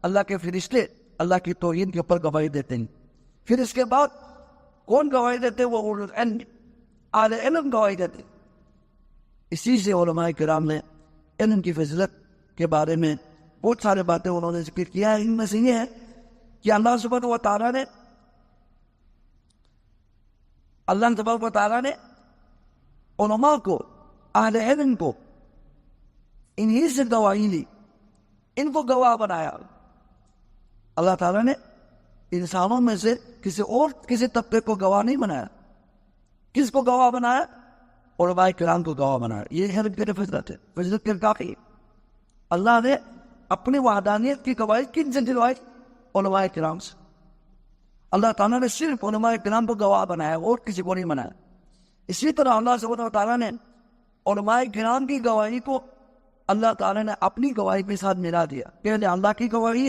اللہ کے فرشتے اللہ کی توحید کے اوپر گواہی دیتے ہیں. پھر اس کے بعد کون گواہی دیتے ہیں؟ وہ اولو العلم، اہل علم گواہی دیتے ہیں. اسی سے علماء کرام نے علم کی فضیلت کے بارے میں بہت سارے باتیں انہوں نے ذکر کیا ہے. ان میں سے یہ ہے کہ اللہ سبحانہ و تعالیٰ نے علماء کو، اہل علم کو انہی سے گواہی لی، ان کو گواہ بنایا. اللہ تعالیٰ نے انسانوں میں سے کسی طبقے کو گواہ نہیں بنایا. کس کو گواہ بنایا؟ علماء کرام کو گواہ بنایا. یہ ہے فضلت ہے، فضلت کے کافی. اللہ نے اپنی وحدانیت کی گواہی کن سے دلوائی؟ علماء کرام سے. اللہ تعالیٰ نے صرف علماء کرام کو گواہ بنایا اور کسی کو نہیں بنایا. اسی طرح اللہ سبحانہ و تعالیٰ نے علماء کرام کی گواہی کو اللہ تعالیٰ نے اپنی گواہی کے ساتھ ملا دیا. کہ اللہ کی گواہی